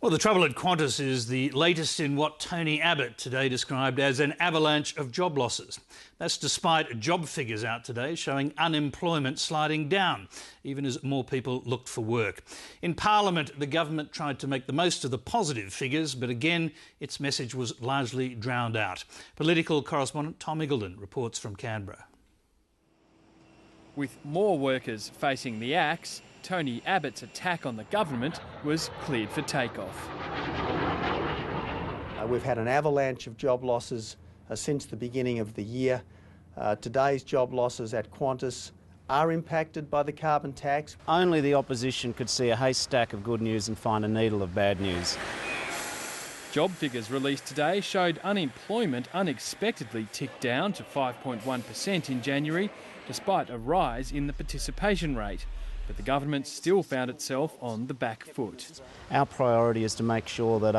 Well, the trouble at Qantas is the latest in what Tony Abbott today described as an avalanche of job losses. That's despite job figures out today showing unemployment sliding down, even as more people looked for work. In Parliament, the government tried to make the most of the positive figures, but again, its message was largely drowned out. Political correspondent Tom Iggulden reports from Canberra. With more workers facing the axe, Tony Abbott's attack on the government was cleared for takeoff. We've had an avalanche of job losses since the beginning of the year. Today's job losses at Qantas are impacted by the carbon tax. Only the opposition could see a haystack of good news and find a needle of bad news. Job figures released today showed unemployment unexpectedly ticked down to 5.1% in January, despite a rise in the participation rate. But the government still found itself on the back foot. Our priority is to make sure that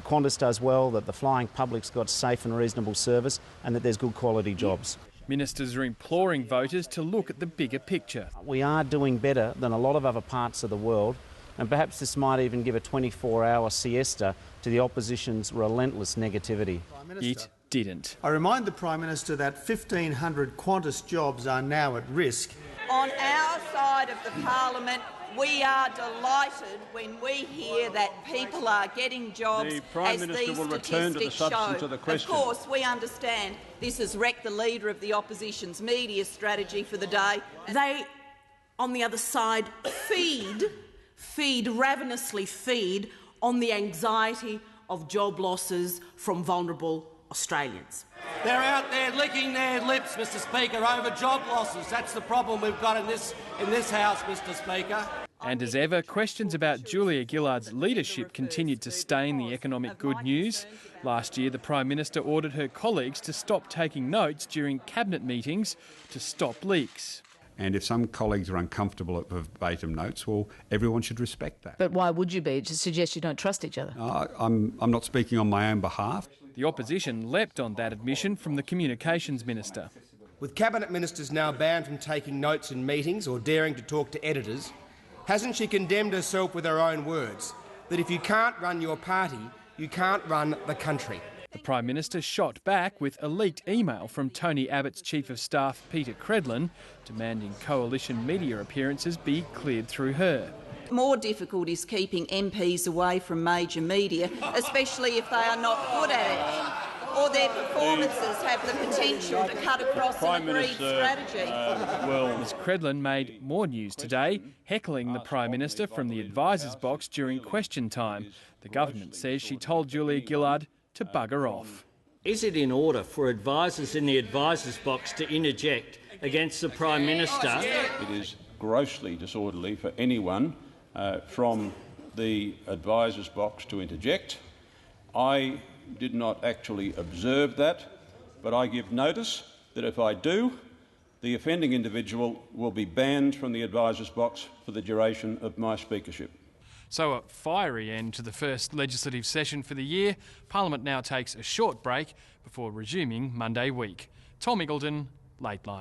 Qantas does well, that the flying public's got safe and reasonable service, and that there's good quality jobs. Ministers are imploring voters to look at the bigger picture. We are doing better than a lot of other parts of the world, and perhaps this might even give a 24-hour siesta to the opposition's relentless negativity. It didn't. I remind the Prime Minister that 1,500 Qantas jobs are now at risk. On our side of the Parliament, we are delighted when we hear that people are getting jobs, the Prime as Minister these will return to the statistics substance show. of the question. Of course, we understand this has wrecked the Leader of the Opposition's media strategy for the day. They, on the other side, ravenously feed on the anxiety of job losses from vulnerable Australians. They're out there licking their lips, Mr Speaker, over job losses. That's the problem we've got in this House, Mr Speaker. And as ever, questions about Julia Gillard's leadership continued to stain the economic good news. Last year, the Prime Minister ordered her colleagues to stop taking notes during cabinet meetings to stop leaks. And if some colleagues are uncomfortable at verbatim notes, well, everyone should respect that. But why would you be? To suggest you don't trust each other? I'm not speaking on my own behalf. The opposition leapt on that admission from the Communications Minister. With Cabinet Ministers now banned from taking notes in meetings or daring to talk to editors, hasn't she condemned herself with her own words, that if you can't run your party, you can't run the country? The Prime Minister shot back with a leaked email from Tony Abbott's Chief of Staff, Peter Credlin, demanding coalition media appearances be cleared through her. More difficult is keeping MPs away from major media, especially if they are not good at it, or their performances have the potential to cut across an agreed strategy. Ms Credlin made more news today, heckling the Prime Minister from the advisers box during question time. The government says she told Julia Gillard to bugger off. Is it in order for advisers in the advisers box to interject against the Prime Minister? It is grossly disorderly for anyone from the advisers box to interject. I did not actually observe that, but I give notice that if I do, the offending individual will be banned from the advisers box for the duration of my speakership. So a fiery end to the first legislative session for the year. Parliament now takes a short break before resuming Monday week. Tom Iggulden, Lateline.